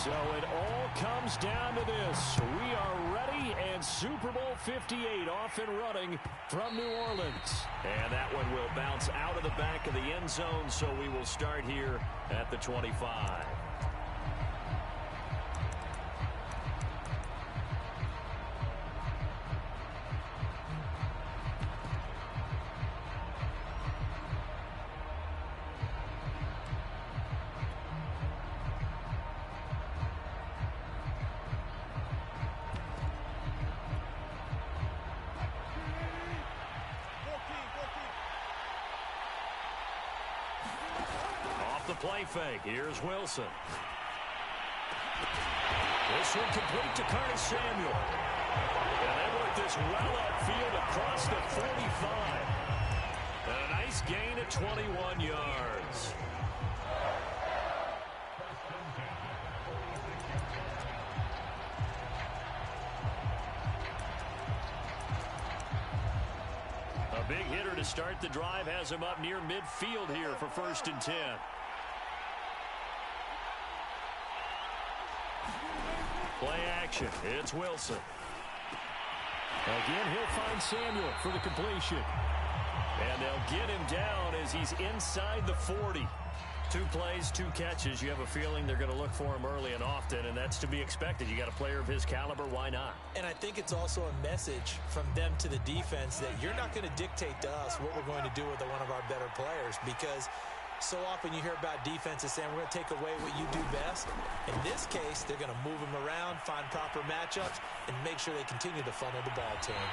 So it all comes down to this. We are ready, and Super Bowl 58 off and running from New Orleans. And that one will bounce out of the back of the end zone, so we will start here at the 25. The play fake. Here's Wilson. This one complete to Curtis Samuel. And they work this well upfield across the 45. And a nice gain of 21 yards. A big hitter to start the drive has him up near midfield here for 1st and 10. Play action. It's Wilson. Again, he'll find Samuel for the completion. And they'll get him down as he's inside the 40. 2 plays, 2 catches. You have a feeling they're going to look for him early and often, and that's to be expected. You got a player of his caliber, why not? And I think it's also a message from them to the defense that you're not going to dictate to us what we're going to do with one of our better players, because so often you hear about defenses saying we're going to take away what you do best. In this case, they're going to move him around, find proper matchups, and make sure they continue to funnel the ball to him.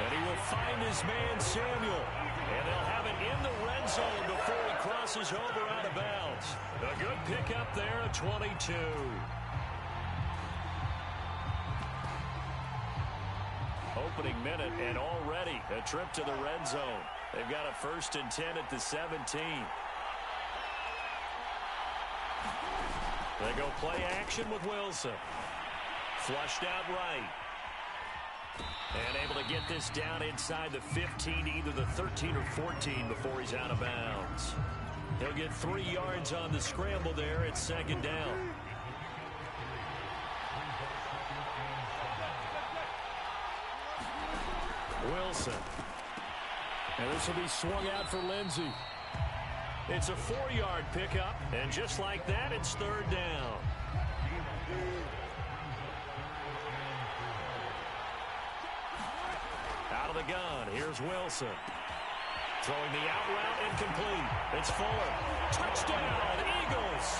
And he will find his man, Samuel. And they'll have it in the red zone before he crosses over out of bounds. A good pickup there at 22. Opening minute, and already a trip to the red zone. They've got a 1st and 10 at the 17. They go play action with Wilson. Flushed out right. And able to get this down inside the 15, either the 13 or 14 before he's out of bounds. He'll get 3 yards on the scramble there. It's 2nd down. Wilson. And this will be swung out for Lindsey. It's a 4-yard pickup, and just like that, it's 3rd down. Out of the gun, here's Wilson. Throwing the out route incomplete. It's Fuller. Touchdown, Eagles!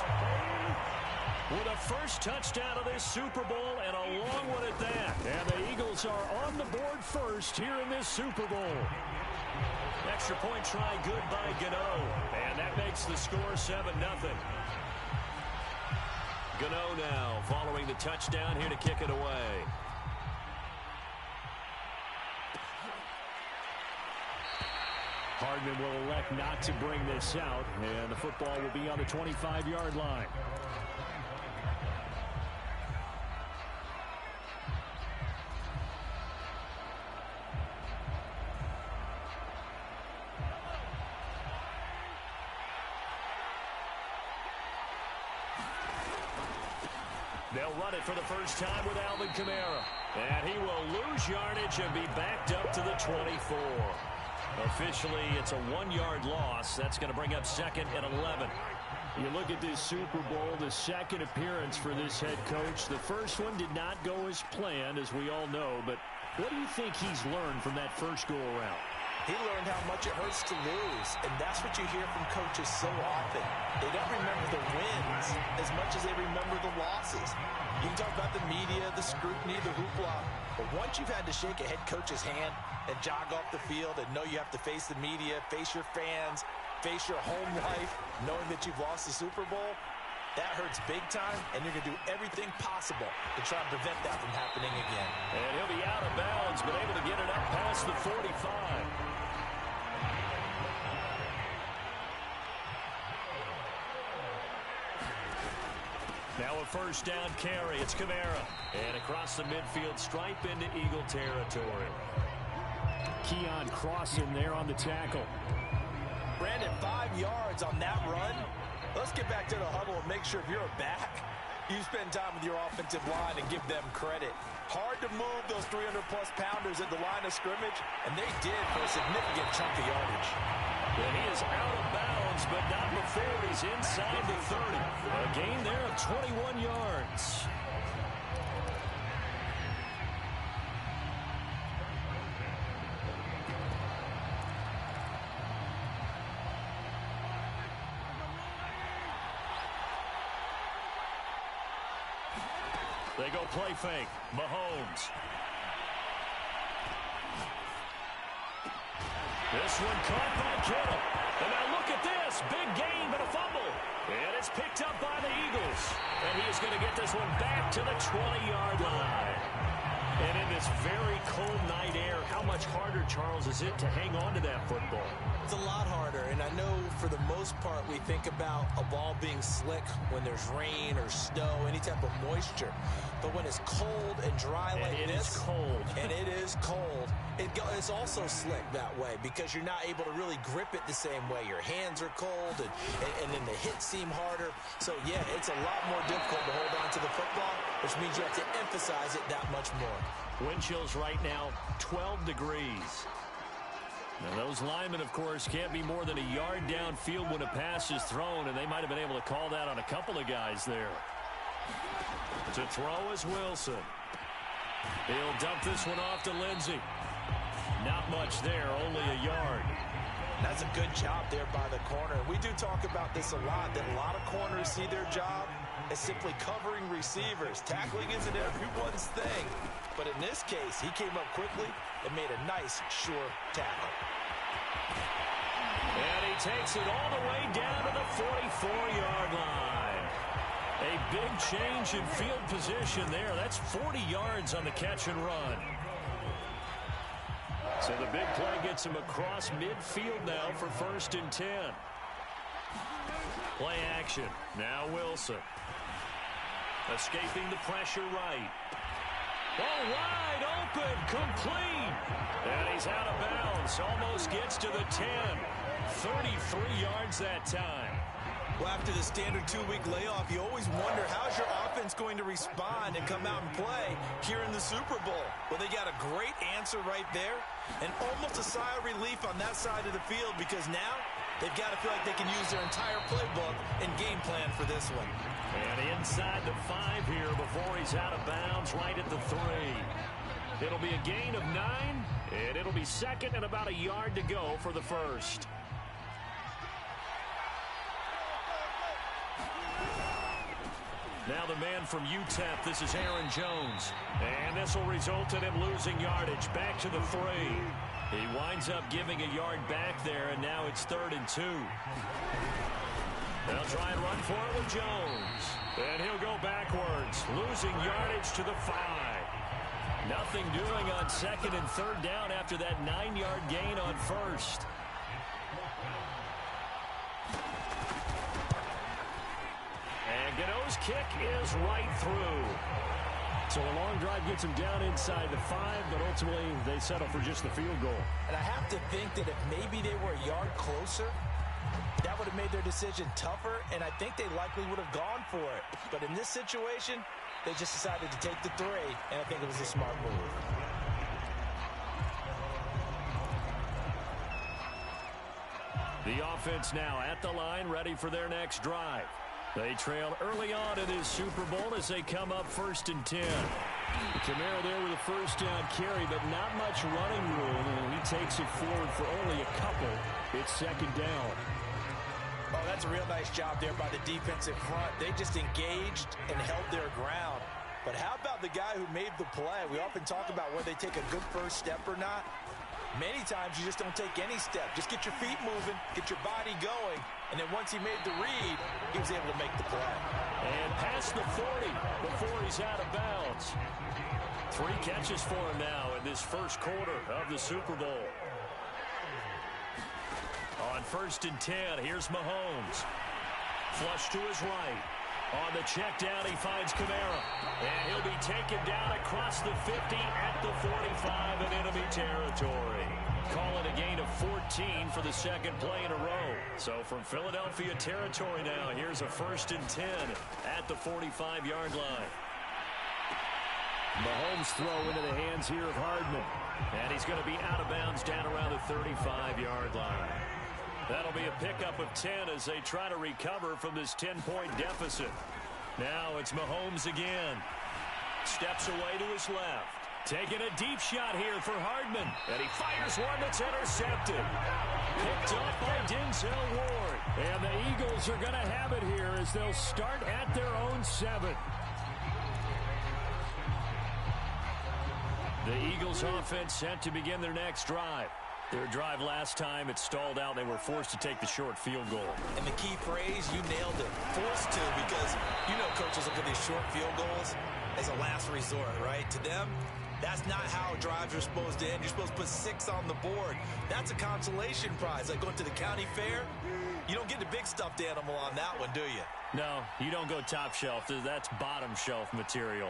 With a first touchdown of this Super Bowl, and a long one at that. And the Eagles are on the board first here in this Super Bowl. Extra point try good by Gano. And that makes the score 7-0. Gano now following the touchdown here to kick it away. Hardman will elect not to bring this out, and the football will be on the 25-yard line. They'll run it for the first time with Alvin Kamara. And he will lose yardage and be backed up to the 24. Officially, it's a 1-yard loss. That's going to bring up 2nd and 11. You look at this Super Bowl, the 2nd appearance for this head coach. The first one did not go as planned, as we all know. But what do you think he's learned from that first go-around? He learned how much it hurts to lose, and that's what you hear from coaches so often. They don't remember the wins as much as they remember the losses. You can talk about the media, the scrutiny, the hoopla, but once you've had to shake a head coach's hand and jog off the field and know you have to face the media, face your fans, face your home life, knowing that you've lost the Super Bowl, that hurts big time, and you're going to do everything possible to try and prevent that from happening again. And he'll be out of bounds, but able to get it up past the 45. Now a first down carry. It's Kamara. And across the midfield stripe into Eagle territory. Keon crossing there on the tackle. Brandon, 5 yards on that run. Let's get back to the huddle and make sure if you're a back, You spend time with your offensive line and give them credit. Hard to move those 300-plus pounders at the line of scrimmage, and they did for a significant chunk of yardage. And he is out of bounds, but not before he's inside the 30. A gain there of 21 yards. They go play fake. Mahomes. This one caught by Kittle. And now look at this. Big gain, but a fumble. And it's picked up by the Eagles. And he is going to get this one back to the 20-yard line. And in this very cold night air, how much harder, Charles, is it to hang on to that football? It's a lot harder, and I know for the most part we think about a ball being slick when there's rain or snow, any type of moisture. But when it's cold and dry like this, it is cold. and it is cold, it's also slick that way because you're not able to really grip it the same way. Your hands are cold, and then the hits seem harder. So, yeah, it's a lot more difficult to hold on to the football, which means you have to emphasize it that much more. Wind chills right now, 12 degrees. Now those linemen, of course, can't be more than a yard downfield when a pass is thrown, and they might have been able to call that on a couple of guys there. To throw is Wilson. He'll dump this one off to Lindsey. Not much there, only a yard. That's a good job there by the corner. We do talk about this a lot, that a lot of corners see their job as simply covering receivers. Tackling isn't everyone's thing. But in this case, he came up quickly and made a nice, sure tackle. And he takes it all the way down to the 44-yard line. A big change in field position there. That's 40 yards on the catch and run. So the big play gets him across midfield now for 1st and 10. Play action. Now Wilson. Escaping the pressure right. Oh, wide open, complete. And he's out of bounds. Almost gets to the 10. 33 yards that time. Well, after the standard 2-week layoff, you always wonder how's your offense going to respond and come out and play here in the Super Bowl. Well, they got a great answer right there and almost a sigh of relief on that side of the field because now they've got to feel like they can use their entire playbook and game plan for this one. And inside the 5 here before he's out of bounds right at the 3. It'll be a gain of 9, and it'll be second and about a yard to go for the first. Now the man from UTEP, this is Aaron Jones. And this will result in him losing yardage back to the 3. He winds up giving a yard back there, and now it's 3rd and 2. They'll try and run for it with Jones. And he'll go backwards, losing yardage to the 5. Nothing doing on 2nd and 3rd down after that 9-yard gain on 1st. And Gano's kick is right through. So a long drive gets him down inside the 5, but ultimately they settle for just the field goal. And I have to think that if maybe they were a yard closer, that would have made their decision tougher, and I think they likely would have gone for it. But in this situation, they just decided to take the 3, and I think it was a smart move. The offense now at the line, ready for their next drive. They trail early on in this Super Bowl as they come up 1st and 10. Kamara there with a 1st down carry, but not much running room, and he takes it forward for only a couple. It's 2nd down. Oh, that's a real nice job there by the defensive front. They just engaged and held their ground. But how about the guy who made the play? We often talk about whether they take a good first step or not. Many times you just don't take any step. Just get your feet moving, get your body going, and then once he made the read, he was able to make the play. And past the 40 before he's out of bounds. 3 catches for him now in this first quarter of the Super Bowl. On 1st and 10, here's Mahomes. Flush to his right. On the check down, he finds Kamara. And he'll be taken down across the 50 at the 45 in enemy territory. Call it a gain of 14 for the second play in a row. So from Philadelphia territory now, here's a 1st and 10 at the 45-yard line. Mahomes throw into the hands here of Hardman. And he's going to be out of bounds down around the 35-yard line. That'll be a pickup of 10 as they try to recover from this 10-point deficit. Now it's Mahomes again. Steps away to his left. Taking a deep shot here for Hardman. And he fires one that's intercepted. Picked up by Denzel Ward. And the Eagles are going to have it here as they'll start at their own 7. The Eagles offense set to begin their next drive. Their drive last time, it stalled out. They were forced to take the short field goal. And the key phrase, you nailed it. Forced to, because you know coaches look at these short field goals as a last resort, right? To them, that's not how drives are supposed to end. You're supposed to put 6 on the board. That's a consolation prize. Like going to the county fair, you don't get the big stuffed animal on that one, do you? No, you don't go top shelf. That's bottom shelf material.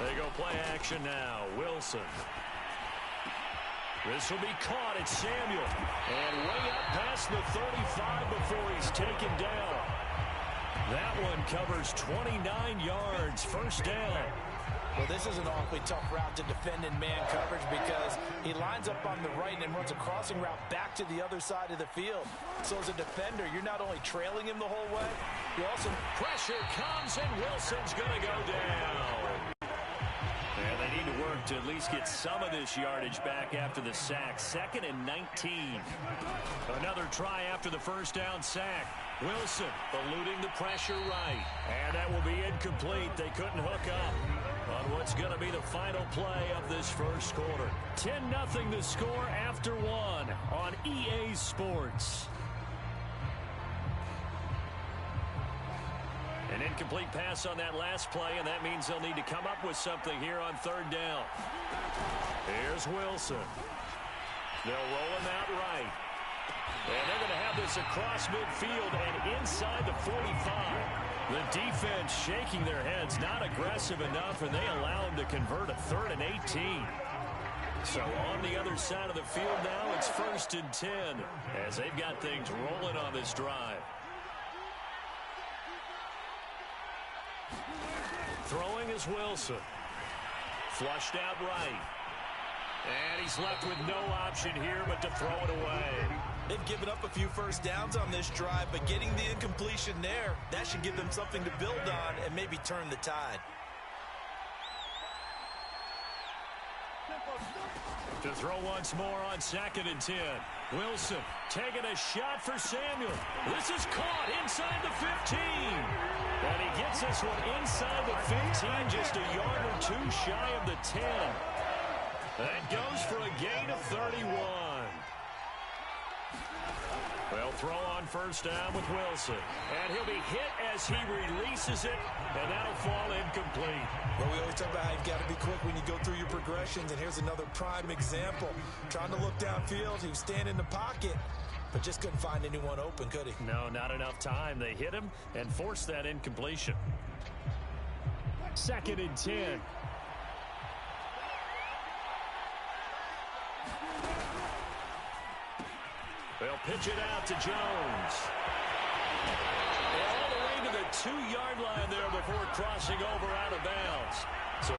They go play action now. Wilson. This will be caught. It's Samuel. And way up past the 35 before he's taken down. That one covers 29 yards. First down. Well, this is an awfully tough route to defend in man coverage because he lines up on the right and then runs a crossing route back to the other side of the field. So as a defender, you're not only trailing him the whole way, you also... Pressure comes and Wilson's going to go down. And they need to work to at least get some of this yardage back after the sack. 2nd and 19. Another try after the first down sack. Wilson eluding the pressure right. And that will be incomplete. They couldn't hook up on what's going to be the final play of this first quarter. 10-0 the score after 1 on EA Sports. An incomplete pass on that last play, and that means they'll need to come up with something here on 3rd down. Here's Wilson. They'll roll him out right. And they're going to have this across midfield and inside the 45. The defense shaking their heads, not aggressive enough, and they allow him to convert a 3rd and 18. So on the other side of the field now, it's 1st and 10 as they've got things rolling on this drive. Throwing is Wilson. Flushed out right. And he's left with no option here but to throw it away. They've given up a few first downs on this drive, but getting the incompletion there, that should give them something to build on and maybe turn the tide. To throw once more on 2nd and 10. Wilson taking a shot for Samuel. This is caught inside the 15. And he gets this one inside the 15, just a yard or 2 shy of the 10. That goes for a gain of 31. They'll throw on first down with Wilson. And he'll be hit as he releases it, and that'll fall incomplete. Well, we always talk about how you've got to be quick when you go through your progressions, and here's another prime example. Trying to look downfield, he was standing in the pocket, but just couldn't find anyone open, could he? No, not enough time. They hit him and forced that incompletion. 2nd and 10. They'll pitch it out to Jones. All the way to the 2-yard line there before crossing over out of bounds. So